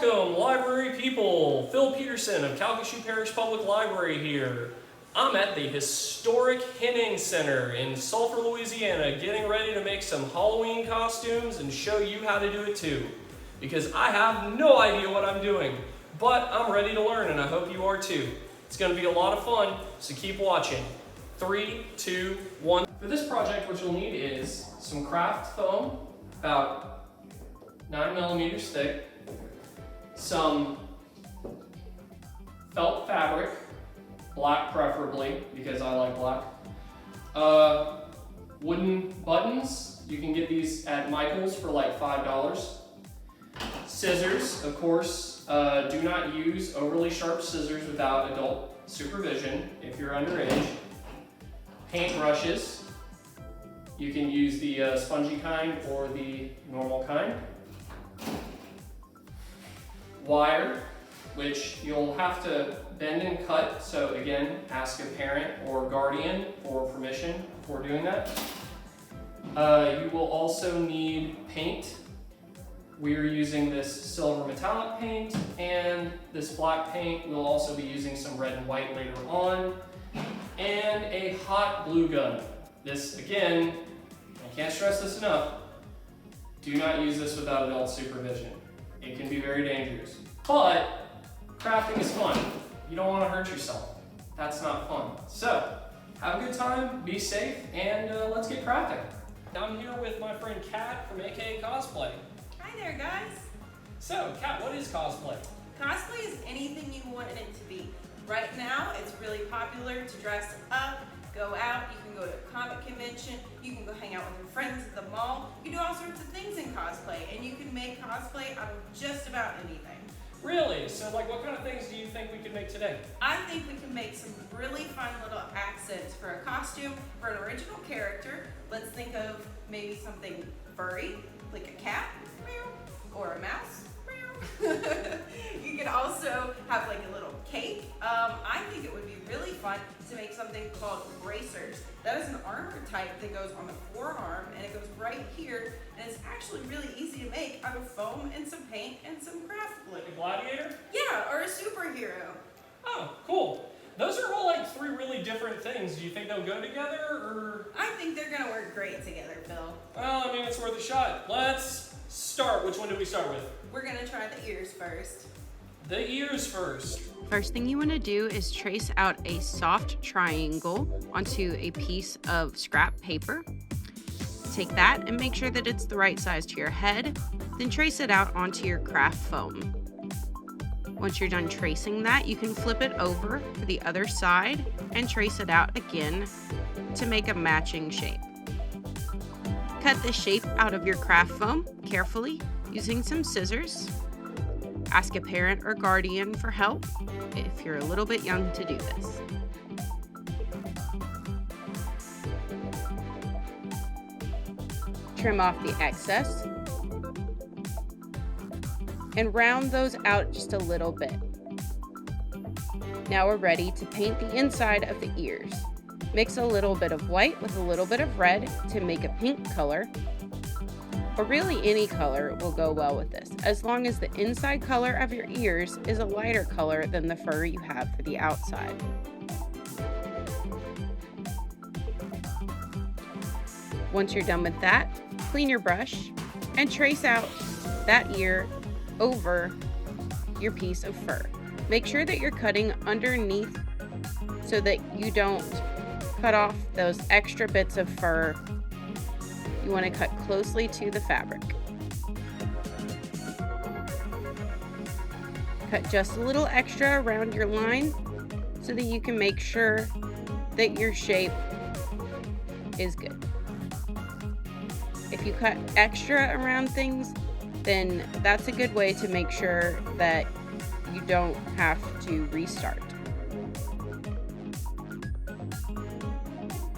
Welcome, library people. Phil Peterson of Calcasieu Parish Public Library here. I'm at the historic Henning Center in Sulphur, Louisiana, getting ready to make some Halloween costumes and show you how to do it too. Because I have no idea what I'm doing, but I'm ready to learn and I hope you are too. It's going to be a lot of fun, so keep watching. 3, 2, 1. For this project, what you'll need is some craft foam, about 9 millimeters thick, some felt fabric, black preferably, because I like black, wooden buttons. You can get these at Michael's for like $5. Scissors, of course. Do not use overly sharp scissors without adult supervision if you're underage. Paint brushes. You can use the spongy kind or the normal kind. Wire, which you'll have to bend and cut, so again, ask a parent or guardian for permission before doing that. You will also need paint. We're using this silver metallic paint and this black paint. We'll also be using some red and white later on. And a hot glue gun. This, again, I can't stress this enough, do not use this without adult supervision. It can be very dangerous. But crafting is fun. You don't want to hurt yourself. That's not fun. So, have a good time, be safe, and let's get crafting. I'm here with my friend Kat from AKA Cosplay. Hi there, guys. So, Kat, what is cosplay? Cosplay is anything you want it to be. Right now, it's really popular to dress up, go out. You can go to a comic convention. You can go hang out with your friends at the mall. You can do all sorts of things in cosplay, and you can make cosplay out of just about anything. Really? So, like, what kind of things do you think we could make today? I think we can make some really fun little accents for a costume, for an original character. Let's think of maybe something furry, like a cat, or a mouse. You can also have like a little cape. I think it would be really fun to make something called bracers. That is an armor type that goes on the forearm and it goes right here, and it's actually really easy to make out of foam and some paint and some craft glue. Like a gladiator? Yeah, or a superhero. Oh, cool. Those are all like 3 really different things. Do you think they'll go together, or? I think they're gonna work great together, Phil. Well, I mean, it's worth a shot. Let's start. Which one do we start with? We're gonna try the ears first. The ears first. First thing you want to do is trace out a soft triangle onto a piece of scrap paper. Take that and make sure that it's the right size to your head, then trace it out onto your craft foam. Once you're done tracing that, you can flip it over to the other side and trace it out again to make a matching shape. Cut the shape out of your craft foam carefully using some scissors. Ask a parent or guardian for help if you're a little bit young to do this. Trim off the excess and round those out just a little bit. Now we're ready to paint the inside of the ears. Mix a little bit of white with a little bit of red to make a pink color. Or really any color will go well with this, as long as the inside color of your ears is a lighter color than the fur you have for the outside. Once you're done with that, clean your brush and trace out that ear over your piece of fur. Make sure that you're cutting underneath so that you don't cut off those extra bits of fur. You want to cut closely to the fabric. Cut just a little extra around your line so that you can make sure that your shape is good. If you cut extra around things, then that's a good way to make sure that you don't have to restart.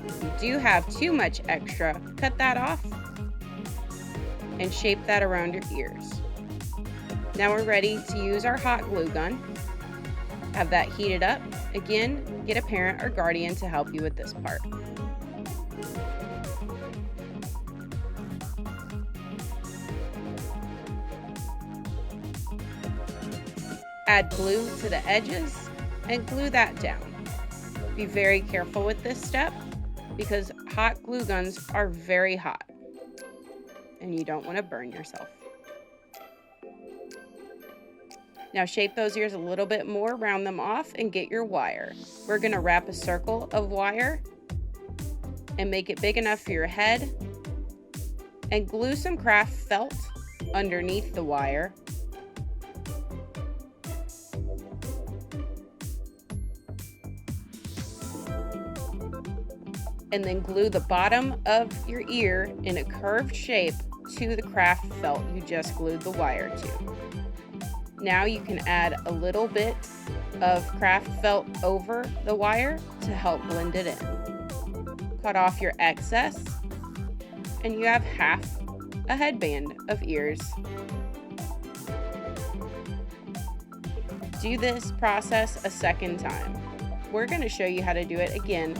If you do have too much extra, cut that off and shape that around your ears. Now we're ready to use our hot glue gun. Have that heated up. Again, get a parent or guardian to help you with this part. Add glue to the edges and glue that down. Be very careful with this step because hot glue guns are very hot and you don't want to burn yourself. Now shape those ears a little bit more, round them off, and get your wire. We're going to wrap a circle of wire and make it big enough for your head, and glue some craft felt underneath the wire. And then glue the bottom of your ear in a curved shape to the craft felt you just glued the wire to. Now you can add a little bit of craft felt over the wire to help blend it in. Cut off your excess and you have half a headband of ears. Do this process a second time. We're going to show you how to do it again,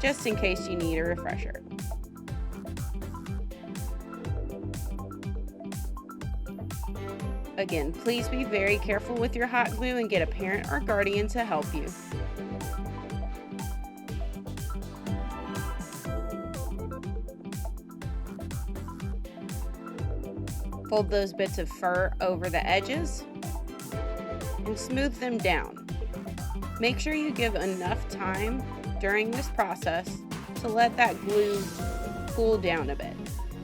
just in case you need a refresher. Again, please be very careful with your hot glue and get a parent or guardian to help you. Fold those bits of fur over the edges and smooth them down. Make sure you give enough time during this process to let that glue cool down a bit.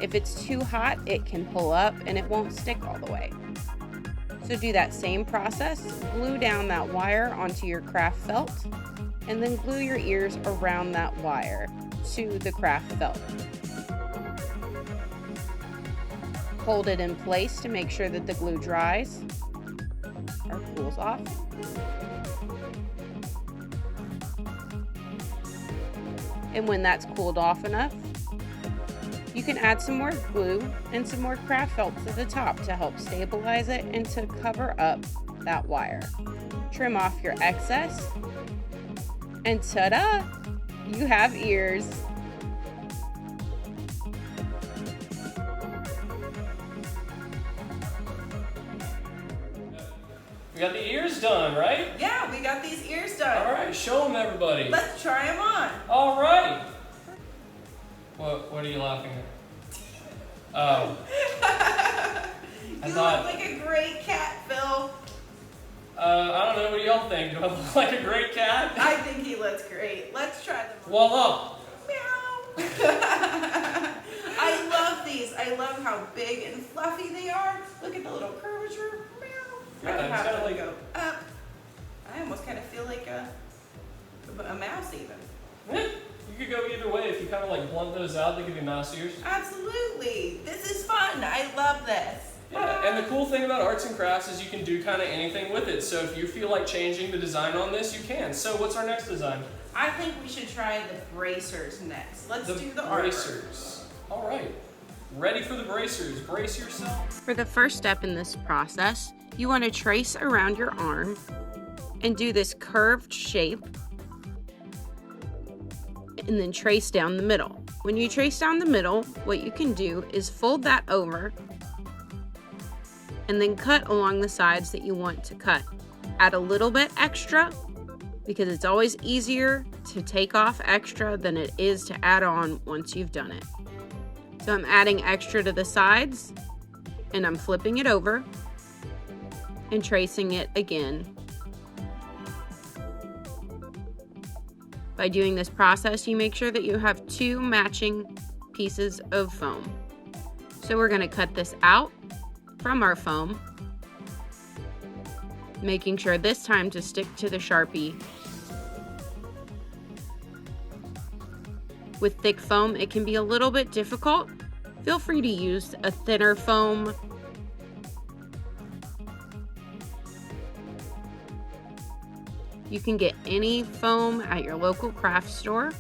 If it's too hot, it can pull up and it won't stick all the way. So do that same process, glue down that wire onto your craft felt, and then glue your ears around that wire to the craft felt. Hold it in place to make sure that the glue dries or cools off. And when that's cooled off enough, you can add some more glue and some more craft felt to the top to help stabilize it and to cover up that wire. Trim off your excess, and ta-da! You have ears. We got the ears done, right? Yeah, we got these ears done. All right, show them everybody. Let's try them on. All right. What are you laughing at? Oh. You look like a great cat, Phil. I don't know. What do y'all think? Do I look like a great cat? I think he looks great. Let's try them on. Voila. Meow. I love these. I love how big and fluffy they are. Look at the little curvature. Meow. Yeah, I can it's have kinda them like go up. I almost kind of feel like a mouse even. You could go either way. If you kind of like blunt those out, they could be mouse ears. Absolutely. This is fun. I love this. Yeah, and the cool thing about arts and crafts is you can do kind of anything with it. So if you feel like changing the design on this, you can. So what's our next design? I think we should try the bracers next. Let's do the bracers. All right. Ready for the bracers. Brace yourself. For the first step in this process, you want to trace around your arm and do this curved shape and then trace down the middle. When you trace down the middle, what you can do is fold that over and then cut along the sides that you want to cut. Add a little bit extra because it's always easier to take off extra than it is to add on once you've done it. So I'm adding extra to the sides and I'm flipping it over and tracing it again. By doing this process, you make sure that you have 2 matching pieces of foam. So we're going to cut this out from our foam, making sure this time to stick to the Sharpie. With thick foam, it can be a little bit difficult. Feel free to use a thinner foam. You can get any foam at your local craft store.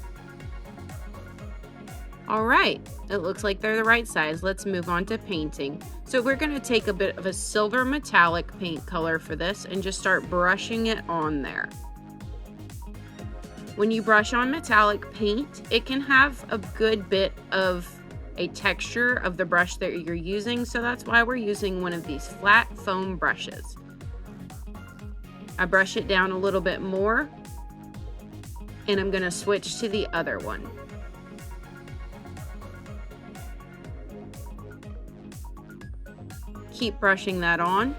All right, it looks like they're the right size. Let's move on to painting. So we're going to take a bit of a silver metallic paint color for this and just start brushing it on there. When you brush on metallic paint, it can have a good bit of a texture of the brush that you're using, so that's why we're using one of these flat foam brushes. I brush it down a little bit more, and I'm gonna switch to the other one. Keep brushing that on.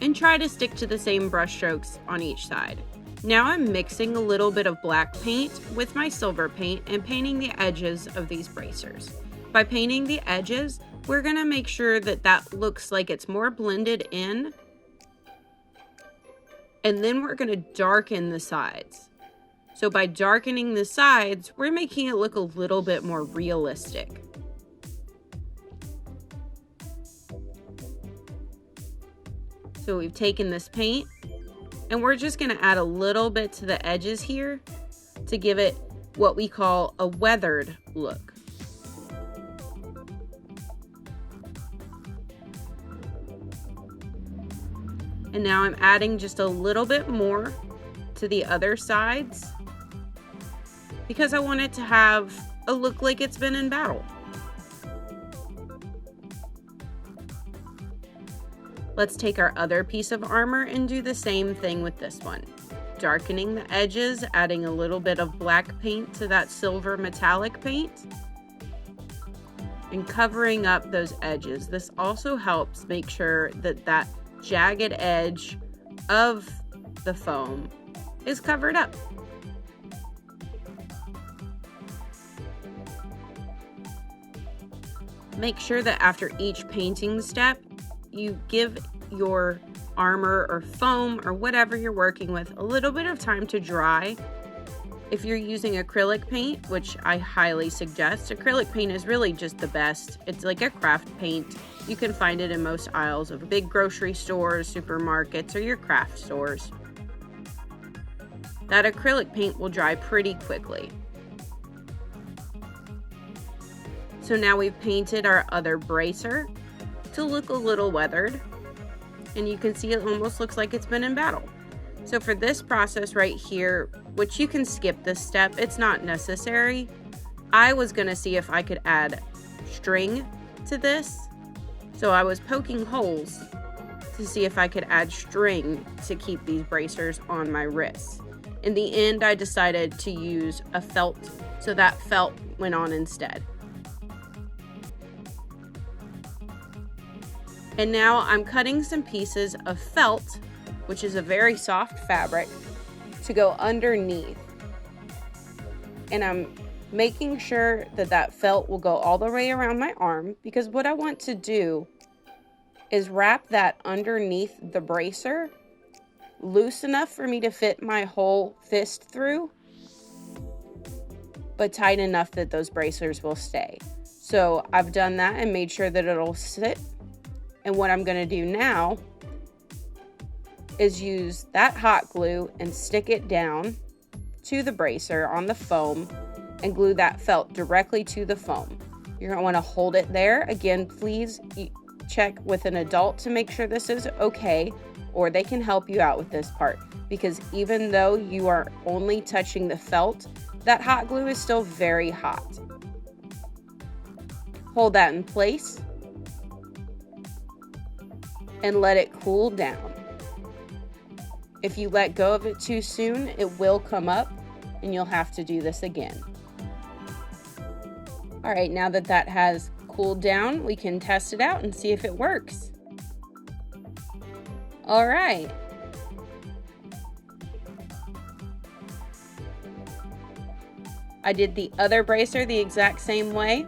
And try to stick to the same brush strokes on each side. Now I'm mixing a little bit of black paint with my silver paint and painting the edges of these bracers. By painting the edges, we're gonna make sure that that looks like it's more blended in. And then we're gonna darken the sides. So by darkening the sides, we're making it look a little bit more realistic. So we've taken this paint and we're just gonna add a little bit to the edges here to give it what we call a weathered look. And now I'm adding just a little bit more to the other sides because I want it to have a look like it's been in battle. Let's take our other piece of armor and do the same thing with this one. Darkening the edges, adding a little bit of black paint to that silver metallic paint, and covering up those edges. This also helps make sure that that jagged edge of the foam is covered up. Make sure that after each painting step, you give your armor or foam or whatever you're working with a little bit of time to dry. If you're using acrylic paint, which I highly suggest, acrylic paint is really just the best. It's like a craft paint. You can find it in most aisles of big grocery stores, supermarkets, or your craft stores. That acrylic paint will dry pretty quickly. So now we've painted our other bracer to look a little weathered, and you can see it almost looks like it's been in battle. So for this process right here, which you can skip this step, it's not necessary. I was gonna see if I could add string to this. So I was poking holes to see if I could add string to keep these bracers on my wrists. In the end, I decided to use a felt, so that felt went on instead. And now I'm cutting some pieces of felt, which is a very soft fabric, to go underneath. And I'm making sure that that felt will go all the way around my arm, because what I want to do is wrap that underneath the bracer loose enough for me to fit my whole fist through, but tight enough that those bracers will stay. So I've done that and made sure that it'll sit. And what I'm gonna do now is use that hot glue and stick it down to the bracer on the foam and glue that felt directly to the foam. You're gonna wanna hold it there. Again, please check with an adult to make sure this is okay, or they can help you out with this part, because even though you are only touching the felt, that hot glue is still very hot. Hold that in place and let it cool down. If you let go of it too soon, it will come up and you'll have to do this again. All right, now that that has cooled down, we can test it out and see if it works. All right. I did the other bracer the exact same way,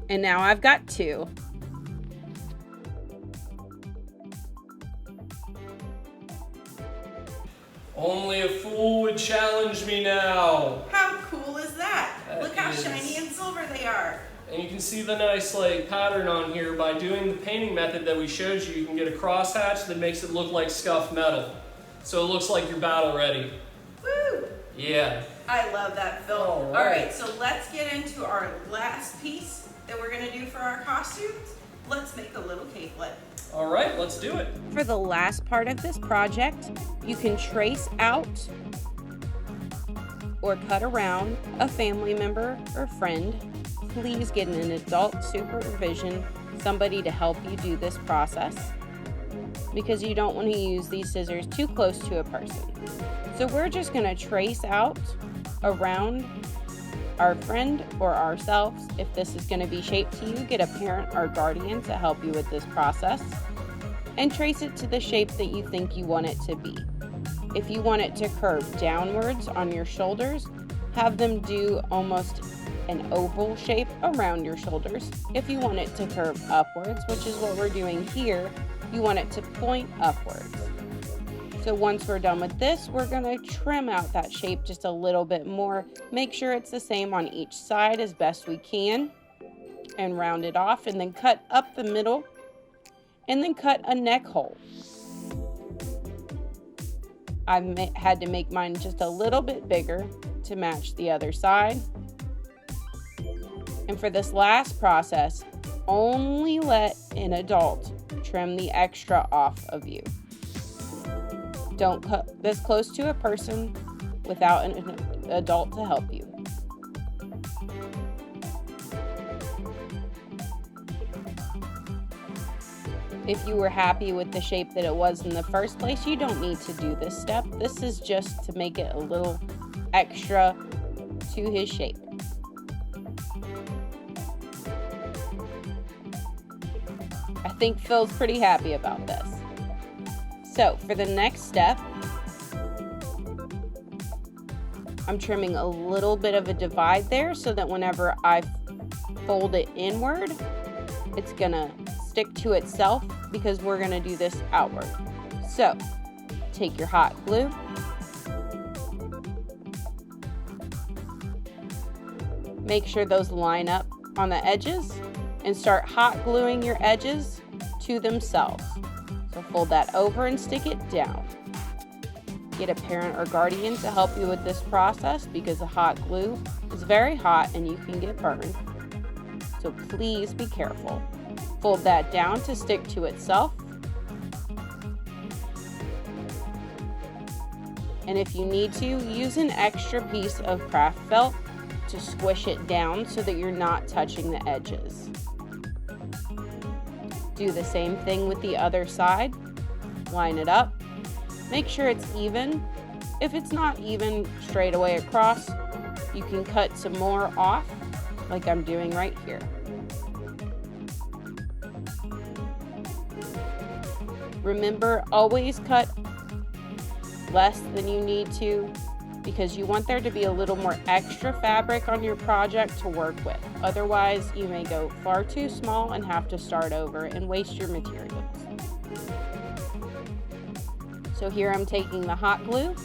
and now I've got two. Only a fool would challenge me now. How cool is that? That Look how is- shiny and silver they are. And you can see the nice pattern on here. By doing the painting method that we showed you, you can get a crosshatch that makes it look like scuffed metal. So it looks like you're battle ready. Woo! Yeah. I love that film. All All right. right, so let's get into our last piece that we're gonna do for our costumes. Let's make a little capelet. All right, let's do it. For the last part of this project, you can trace out or cut around a family member or friend. Please get an adult supervision, somebody to help you do this process. because you don't want to use these scissors too close to a person. So we're just going to trace out around our friend or ourselves. If this is going to be shaped to you, get a parent or guardian to help you with this process and trace it to the shape that you think you want it to be. If you want it to curve downwards on your shoulders, have them do almost an oval shape around your shoulders. If you want it to curve upwards, which is what we're doing here, you want it to point upwards. So once we're done with this, we're going to trim out that shape just a little bit more. Make sure it's the same on each side as best we can and round it off, and then cut up the middle and then cut a neck hole. I've had to make mine just a little bit bigger to match the other side. And for this last process, only let an adult trim the extra off of you. Don't cut this close to a person without an adult to help you. If you were happy with the shape that it was in the first place, you don't need to do this step. This is just to make it a little extra to his shape. I think Phil's pretty happy about this. So for the next step, I'm trimming a little bit of a divide there so that whenever I fold it inward, it's gonna stick to itself because we're gonna do this outward. So take your hot glue, make sure those line up on the edges, and start hot gluing your edges to themselves. So fold that over and stick it down. Get a parent or guardian to help you with this process because the hot glue is very hot and you can get burned. So please be careful. Fold that down to stick to itself. And if you need to, use an extra piece of craft felt to squish it down so that you're not touching the edges. Do the same thing with the other side. Line it up. Make sure it's even. If it's not even straight away across, you can cut some more off, like I'm doing right here. Remember, always cut less than you need to because you want there to be a little more extra fabric on your project to work with. Otherwise, you may go far too small and have to start over and waste your materials. So here I'm taking the hot glue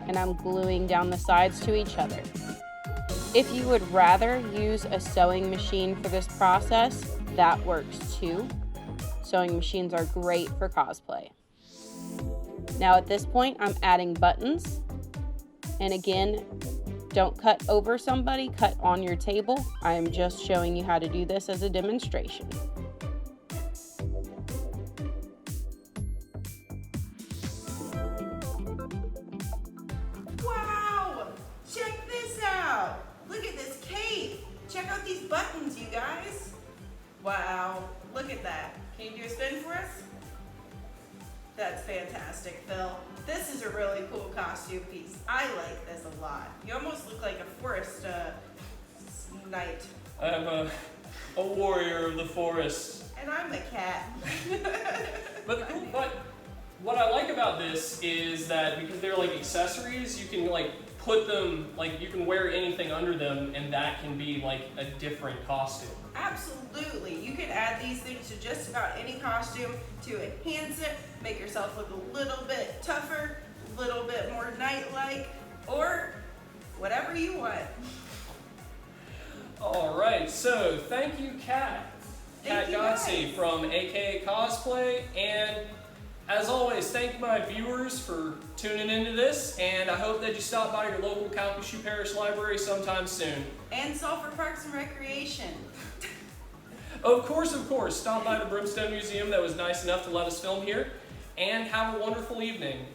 and I'm gluing down the sides to each other. If you would rather use a sewing machine for this process, that works too. Sewing machines are great for cosplay. Now at this point, I'm adding buttons. And again, don't cut over somebody, cut on your table. I am just showing you how to do this as a demonstration. Wow! Check this out! Look at this cape! Check out these buttons, you guys! Wow, look at that. Can you do a spin for us? That's fantastic, Phil. This is a really cool costume piece. I like this a lot. You almost look like a forest knight. I'm a warrior of the forest. And I'm a cat. But what I like about this is that because they're like accessories, you can like put them, like you can wear anything under them and that can be like a different costume. Absolutely. You can add these things to just about any costume to enhance it, make yourself look a little bit tougher, a little bit more knight-like, or whatever you want. All right, so thank you, Kat. Kat Godsey from AKA Cosplay, and as always, thank my viewers for tuning into this, and I hope that you stop by your local Calcasieu Parish Library sometime soon. And Sulphur Parks and Recreation. Of course, stop by the Brimstone Museum that was nice enough to let us film here, and have a wonderful evening.